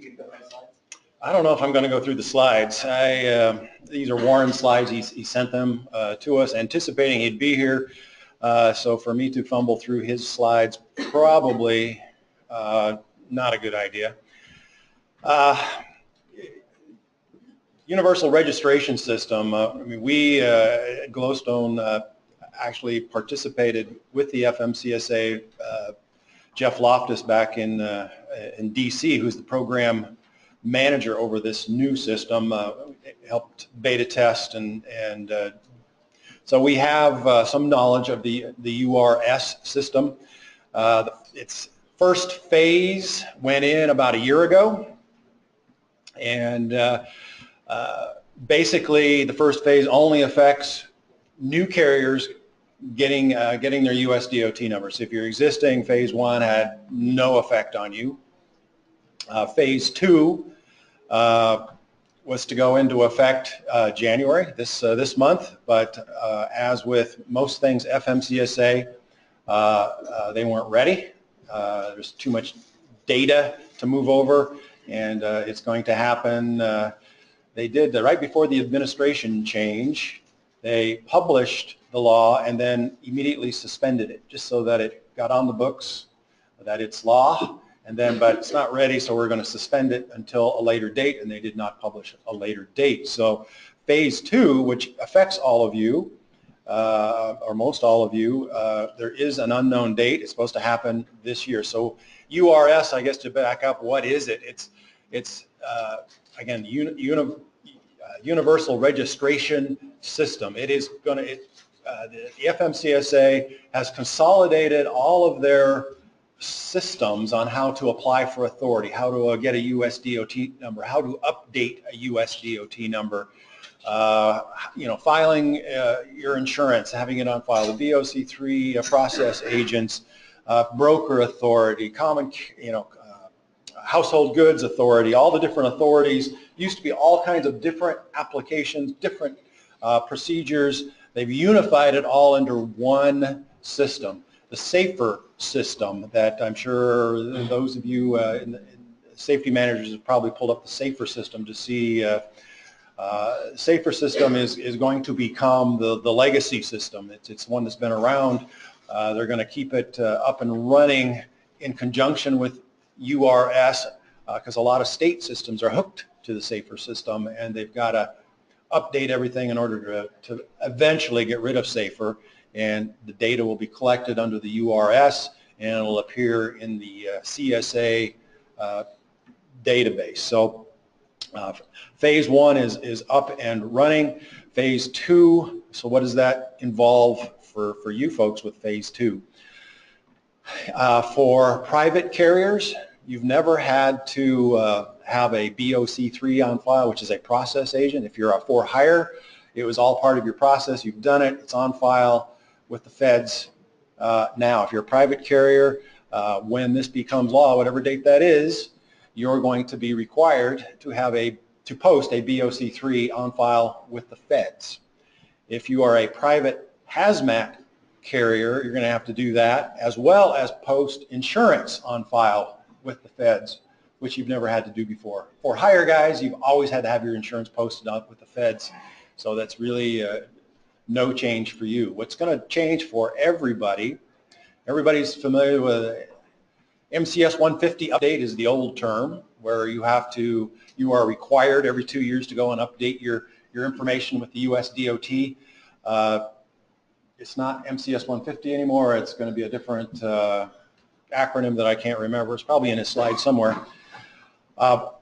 could go through the slides. I don't know if I'm going to go through the slides. These are Warren's slides. He sent them to us, anticipating he'd be here. So for me to fumble through his slides, probably not a good idea. Universal registration system. I mean, we at Glowstone actually participated with the FMCSA. Jeff Loftus back in DC, who's the program manager over this new system, helped beta test, and so we have some knowledge of the URS system. Its first phase went in about a year ago, and basically the first phase only affects new carriers getting their US DOT numbers. If you're existing, phase one had no effect on you. Phase two was to go into effect January this month, but as with most things FMCSA, they weren't ready. There's too much data to move over, and it's going to happen. They did right before the administration change. They published the law and then immediately suspended it, just so that it got on the books, that it's law, and then, but it's not ready, so we're going to suspend it until a later date, and they did not publish a later date. So phase two, which affects all of you, or most all of you, there is an unknown date. It's supposed to happen this year. So URS, I guess to back up, what is it? It's again, Universal Registration System. It is going to, the FMCSA has consolidated all of their systems on how to apply for authority, how to get a US DOT number, how to update a US DOT number, filing your insurance, having it on file, the VOC3 process agents, broker authority, common, household goods authority, all the different authorities. Used to be all kinds of different applications, different procedures. They've unified it all under one system. The SAFER system that I'm sure those of you in safety managers have probably pulled up the SAFER system to see. SAFER system is going to become the legacy system. It's one that's been around. They're going to keep it up and running in conjunction with URS because a lot of state systems are hooked to the SAFER system, and they've got to update everything in order to eventually get rid of SAFER, and the data will be collected under the URS and it'll appear in the CSA database. So phase one is up and running. Phase two, so what does that involve for you folks with phase two? For private carriers, you've never had to have a BOC3 on file, which is a process agent. If you're a for hire, it was all part of your process. You've done it. It's on file with the feds. Now, if you're a private carrier, when this becomes law, whatever date that is, you're going to be required to post a BOC3 on file with the feds. If you are a private hazmat carrier, you're going to have to do that, as well as post insurance on file with the feds, which you've never had to do before. For hire guys, you've always had to have your insurance posted up with the feds, so that's really no change for you. What's going to change for everybody, everybody's familiar with MCS 150 update is the old term, where you are required every 2 years to go and update your information with the US DOT. It's not MCS 150 anymore. It's going to be a different acronym that I can't remember. It's probably in a slide somewhere. But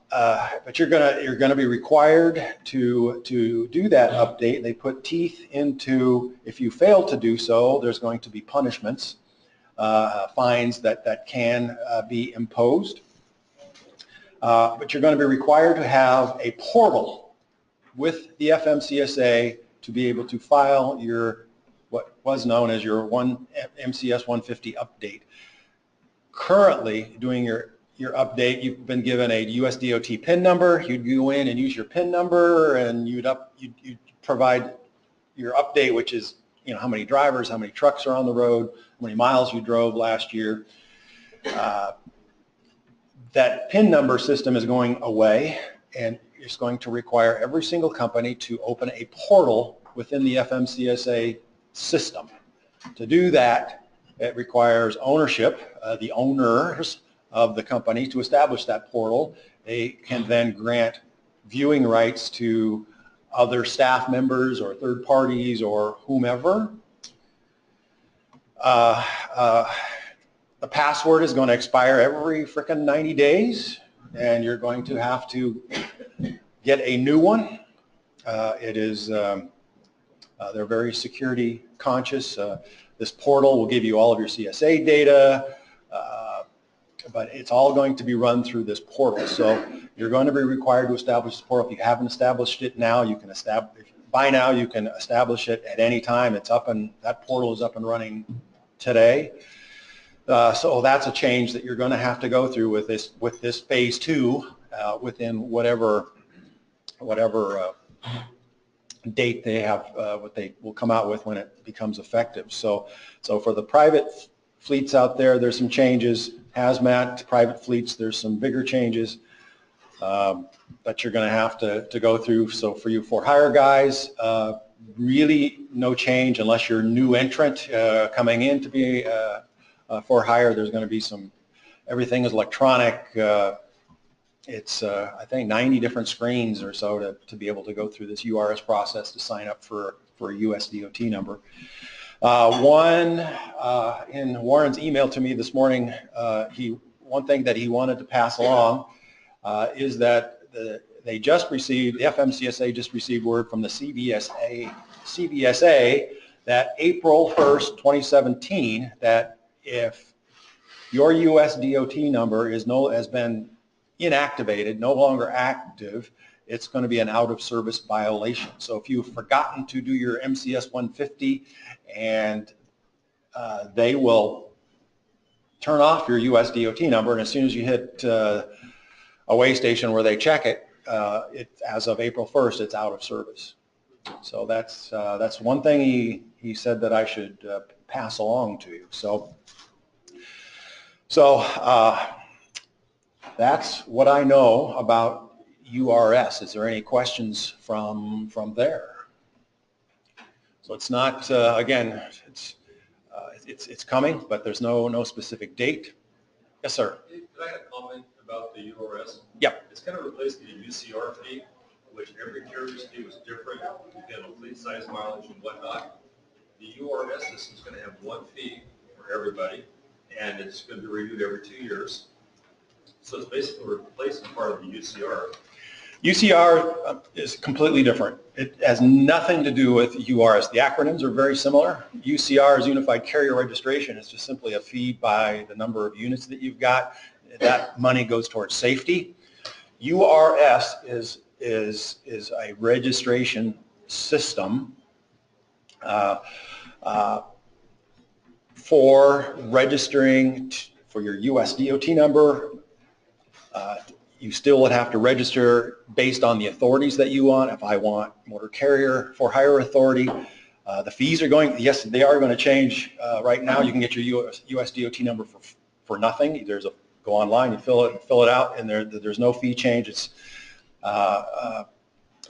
you're gonna be required to do that update. They put teeth into, if you fail to do so, there's going to be punishments, fines that can be imposed. But you're going to be required to have a portal with the FMCSA to be able to file what was known as your MCS 150 update. Currently, doing your update, you've been given a US DOT PIN number. You'd go in and use your PIN number, and you'd provide your update, which is how many drivers, how many trucks are on the road, how many miles you drove last year. that PIN number system is going away, and it's going to require every single company to open a portal within the FMCSA system. To do that, it requires ownership, the owners of the company, to establish that portal. They can then grant viewing rights to other staff members or third parties or whomever. The password is going to expire every frickin' 90 days, and you're going to have to get a new one. They're very security conscious. This portal will give you all of your CSA data, but it's all going to be run through this portal. So you're going to be required to establish the portal. If you haven't established it now, you can establish. By now, you can establish it at any time. It's up, and that portal is up and running today. So that's a change that you're going to have to go through with this phase 2 within whatever date they have, what they will come out with when it becomes effective. So for the private fleets out there, there's some changes. Hazmat, private fleets, there's some bigger changes that you're going to have to go through. So for you for-hire guys, really no change unless you're new entrant coming in to be for-hire. There's going to be everything is electronic. It's, I think, 90 different screens or so to be able to go through this URS process to sign up for a US DOT number. In Warren's email to me this morning, one thing that he wanted to pass along is that the FMCSA just received word from the CVSA that April 1st, 2017, that if your US DOT number has been inactivated, no longer active, it's going to be an out-of-service violation. So if you've forgotten to do your MCS 150, and they will turn off your US DOT number, and as soon as you hit a way station where they check it, as of April 1st, it's out of service. So that's one thing he said that I should pass along to you. So that's what I know about URS. Is there any questions from there? So it's not, again, it's coming, but there's no specific date. Yes, sir. Could I have a comment about the URS? Yep. It's kind of replaced the UCR fee, which every carrier's fee was different, depending on fleet size, mileage, and whatnot. The URS system is going to have one fee for everybody, and it's going to be renewed every 2 years. So it's basically replacing part of the UCR. UCR is completely different. It has nothing to do with URS. The acronyms are very similar. UCR is Unified Carrier Registration. It's just simply a fee by the number of units that you've got. That money goes towards safety. URS is a registration system for registering for your US DOT number. You still would have to register based on the authorities that you want. If I want motor carrier for hire authority, the fees are going, yes, they are going to change. Right now, you can get your US DOT number for nothing. Go online, you fill it out, and there's no fee change. It's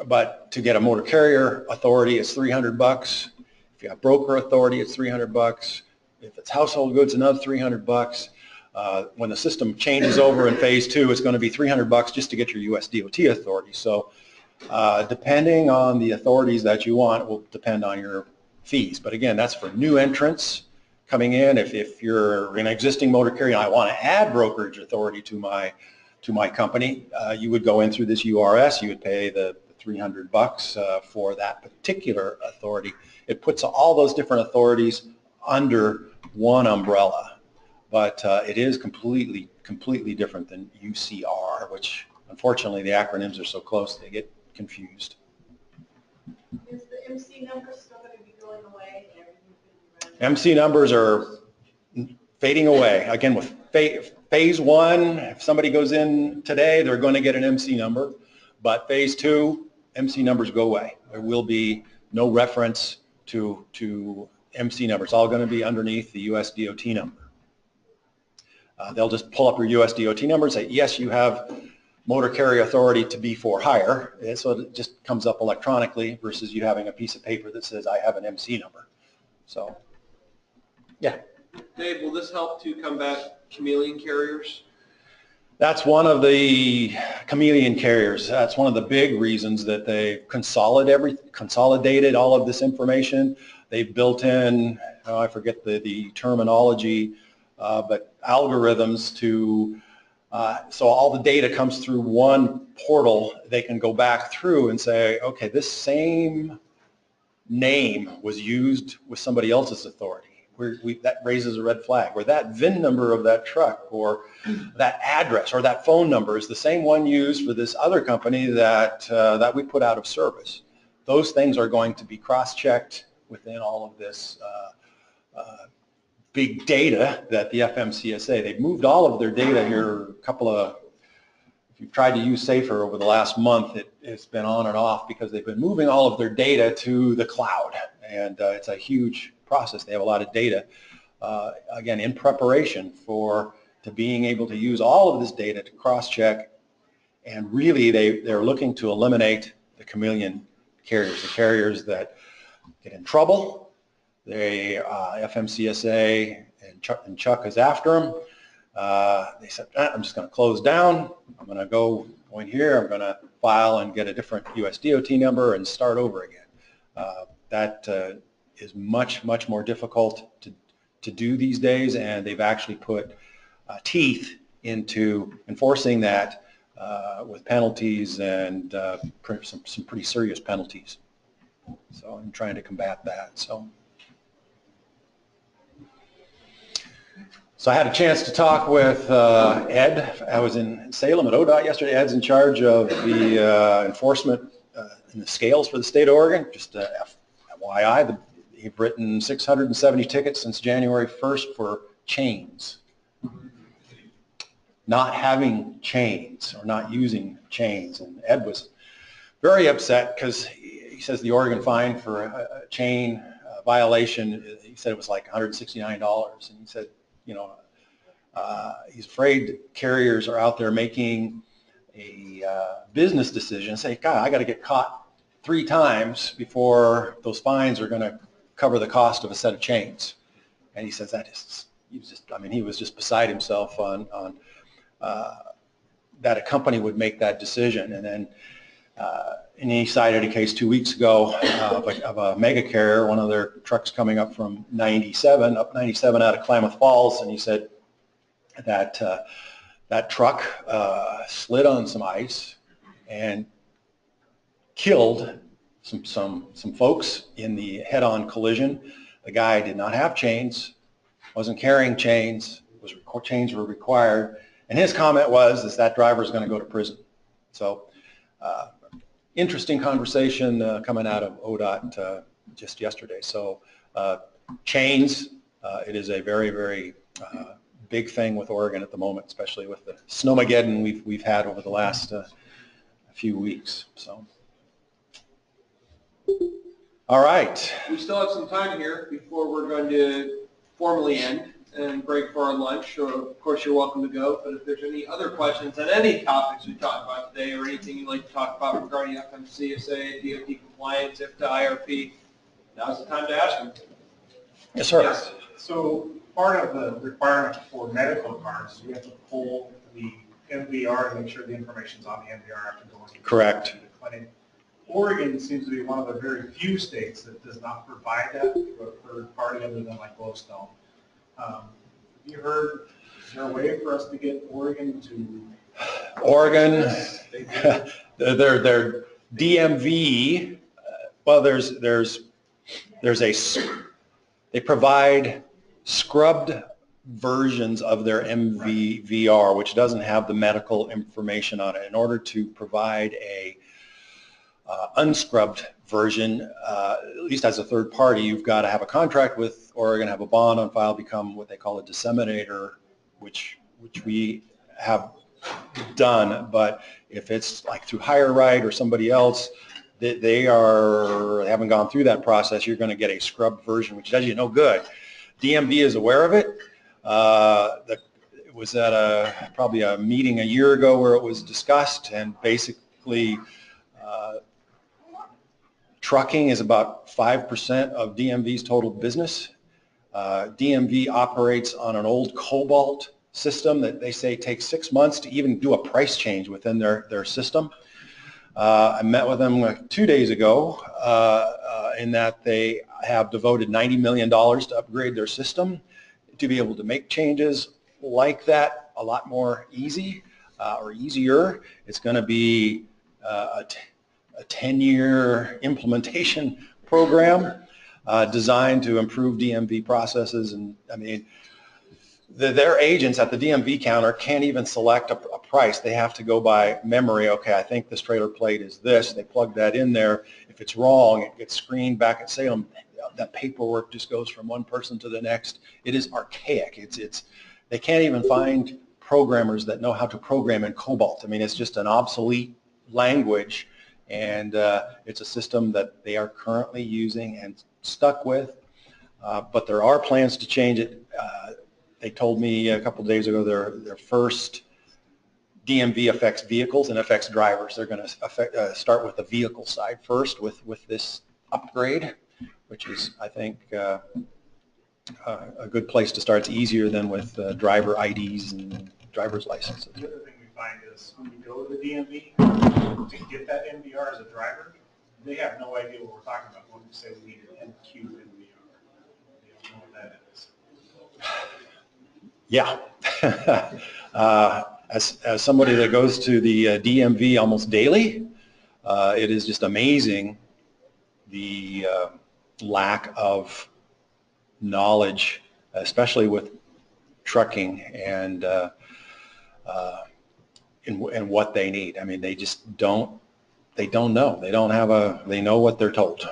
but to get a motor carrier authority, it's $300. If you have broker authority, it's $300. If it's household goods, another $300. When the system changes over in phase 2, it's going to be $300 just to get your US DOT authority. So depending on the authorities that you want will depend on your fees. But again, that's for new entrants coming in. If you're an existing motor carrier and I want to add brokerage authority to my company, you would go in through this URS. You would pay the $300 for that particular authority. It puts all those different authorities under one umbrella. But it is completely different than UCR, which unfortunately the acronyms are so close they get confused. Is the MC number still going to be going away? MC numbers are fading away. Again, with phase 1, if somebody goes in today, they're going to get an MC number. But phase 2, MC numbers go away. There will be no reference to MC numbers. It's all going to be underneath the US DOT number. They'll just pull up your US DOT number and say, yes, you have motor carrier authority to be for hire. And so it just comes up electronically versus you having a piece of paper that says, I have an MC number. So, yeah. Dave, will this help to combat chameleon carriers? That's one of the chameleon carriers. That's one of the big reasons that they consolidated all of this information. They've built in, I forget the terminology, but algorithms to, so all the data comes through one portal. They can go back through and say, okay, this same name was used with somebody else's authority. That raises a red flag, or that VIN number of that truck, or that address, or that phone number is the same one used for this other company that we put out of service. Those things are going to be cross-checked within all of this big data that the FMCSA, they've moved all of their data here if you've tried to use Safer over the last month, it's been on and off because they've been moving all of their data to the cloud, and it's a huge process. They have a lot of data, again, in preparation to being able to use all of this data to cross-check, and really they're looking to eliminate the chameleon carriers, the carriers that get in trouble. FMCSA and Chuck is after them. They said, I'm just going to close down. I'm going to go in here. I'm going to file and get a different US DOT number and start over again. That is much, much more difficult to do these days, and they've actually put teeth into enforcing that with penalties and some pretty serious penalties. So I'm trying to combat that. So I had a chance to talk with Ed. I was in Salem at ODOT yesterday. Ed's in charge of the enforcement and the scales for the state of Oregon. Just FYI, he've written 670 tickets since January 1st for chains. Not having chains or not using chains. And Ed was very upset because he says the Oregon fine for a chain violation, he said it was like $169. And he said, he's afraid carriers are out there making a business decision, say, God, I got to get caught 3 times before those fines are going to cover the cost of a set of chains. And he says he was just beside himself on that a company would make that decision. And then and he cited a case 2 weeks ago of a mega carrier, one of their trucks coming up from 97 out of Klamath Falls, and he said that that truck slid on some ice and killed some folks in the head-on collision. The guy did not have chains, wasn't carrying chains, chains were required, and his comment was that driver is going to go to prison. So interesting conversation coming out of ODOT just yesterday. So chains, it is a very, very big thing with Oregon at the moment, especially with the snowmageddon we've had over the last few weeks. So, all right. We still have some time here before we're going to formally end and break for our lunch. So of course, you're welcome to go. But if there's any other questions on any topics we talked about today, or anything you'd like to talk about regarding FMCSA, DOT compliance, IFTA, IRP, now's the time to ask them. Yes, sir. Yes. So part of the requirement for medical cards, you have to pull the MVR to make sure the information's on the MVR after going to Correct. the clinic. Oregon seems to be one of the very few states that does not provide that for a third party other than like Glowstone. Have you heard, is there a way for us to get Oregon to? Oregon, their DMV, well, they provide scrubbed versions of their MVR, which doesn't have the medical information on it. In order to provide a unscrubbed version, at least as a third party, you've got to have a contract with Oregon, have a bond on file, become what they call a disseminator, which we have done. But if it's like through HireRight or somebody else, they haven't gone through that process, you're going to get a scrubbed version, which does you no good. DMV is aware of it. was at probably a meeting a year ago where it was discussed, and basically trucking is about 5% of DMV's total business. DMV operates on an old Cobalt system that they say takes 6 months to even do a price change within their system. I met with them 2 days ago in that they have devoted $90 million to upgrade their system to be able to make changes like that a lot more easy or easier. It's going to be a 10-year implementation program designed to improve DMV processes. And I mean, their agents at the DMV counter can't even select a price. They have to go by memory. Okay, I think this trailer plate is this. They plug that in there. If it's wrong, it gets screened back at Salem. That paperwork just goes from one person to the next. It is archaic. They can't even find programmers that know how to program in Cobalt. I mean, it's just an obsolete language, and it's a system that they are currently using and stuck with. But there are plans to change it. They told me a couple of days ago their first DMV affects vehicles and affects drivers. They're going to start with the vehicle side first with this upgrade, which is, I think, a good place to start. It's easier than with driver IDs and driver's licenses. The other thing we find is when you go to the DMV to get that MVR as a driver, they have no idea what we're talking about when we say we need an NQ MVR. They don't know what that is. Yeah. As somebody that goes to the DMV almost daily, it is just amazing the lack of knowledge, especially with trucking and what they need. I mean, they just don't know. They know what they're told.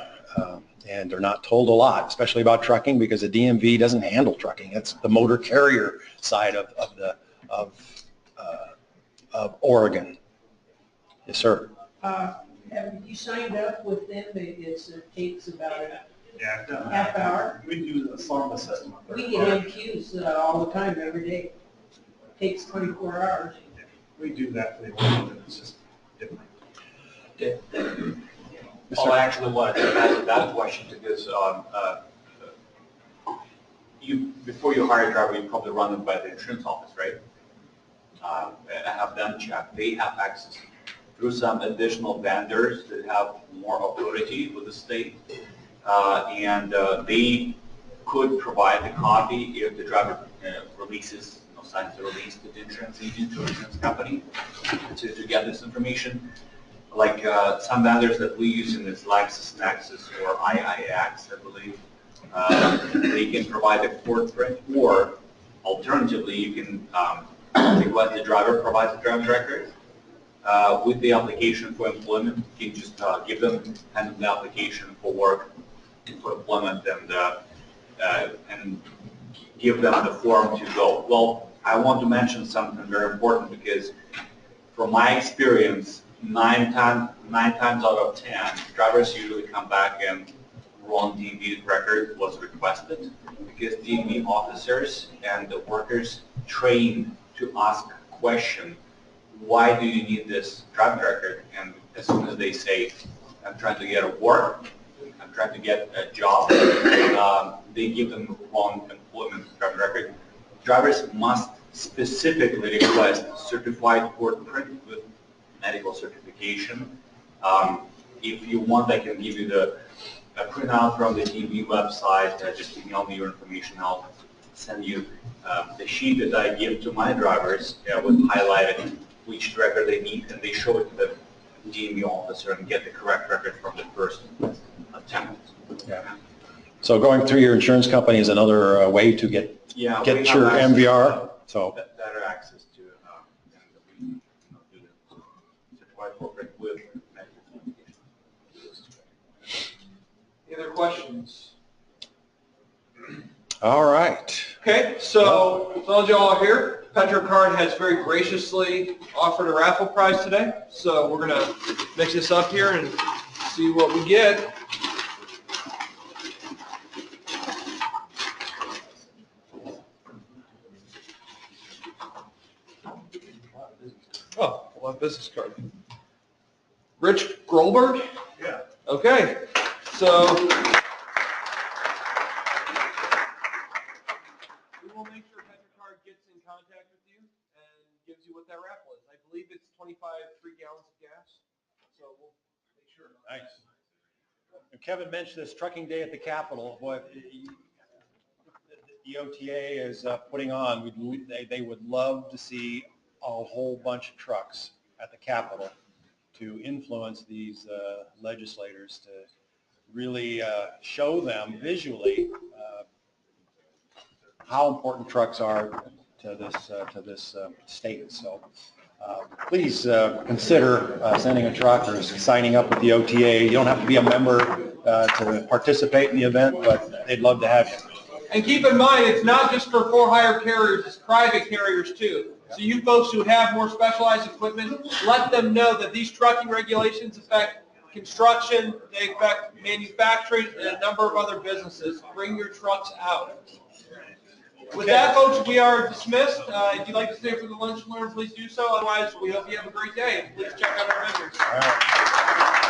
And they're not told a lot, especially about trucking, because the DMV doesn't handle trucking. It's the motor carrier side of Oregon. Yes, sir. Have you signed up with them? It takes about a Yeah, I've done half that. hour. We do a song assessment. We get MQs all the time, every day. Takes 24 hours. We do that for the order, it's just different. Oh, I actually wanted to ask that question because before you hire a driver, you probably run them by the insurance office, right? I have them check. They have access through some additional vendors that have more authority with the state, and they could provide the copy if the driver releases, signs a release to the insurance agent or insurance company to get this information. Like some vendors that we use in this LexisNexis or IIX, I believe, they can provide a court print, or alternatively, you can request the driver provides a driver's record with the application for employment. You can just give them kind of the application for work for employment and give them the form to go. Well, I want to mention something very important because from my experience, 9 times out of 10, drivers usually come back and wrong DMV record was requested because DMV officers and the workers trained to ask question, why do you need this driver record? And as soon as they say, I'm trying to get a work, I'm trying to get a job, they give them the wrong employment driver record. Drivers must specifically request certified court print with medical certification. If you want, I can give you a printout from the DMV website. Just email me your information. I'll send you the sheet that I give to my drivers with highlighted which record they need, and they show it to the DMV officer and get the correct record from the first attempt. Yeah. So going through your insurance company is another way to get your MVR. So better access to and we do the certified corporate with medical certification. Any other questions? all right. Okay, so as long as y'all are here, PetroCard has very graciously offered a raffle prize today. So we're gonna mix this up here and see what we get. a business card. Rich Grolberg? Yeah. Okay, so we will make sure Petrocard gets in contact with you and gives you what that raffle is. I believe it's 25 free gallons of gas, so we'll make sure. Nice. Kevin mentioned this trucking day at the Capitol. Boy, the OTA is putting on. They would love to see a whole bunch of trucks at the Capitol to influence these legislators to really show them visually how important trucks are to this state. So please consider sending a truck or signing up with the OTA. You don't have to be a member to participate in the event, but they'd love to have you. And keep in mind, it's not just for for-hire carriers, it's private carriers too. So you folks who have more specialized equipment, let them know that these trucking regulations affect construction, they affect manufacturing, and a number of other businesses. Bring your trucks out. With that, folks, we are dismissed. If you'd like to stay for the lunch and learn, please do so. Otherwise, we hope you have a great day. Please check out our vendors. All right.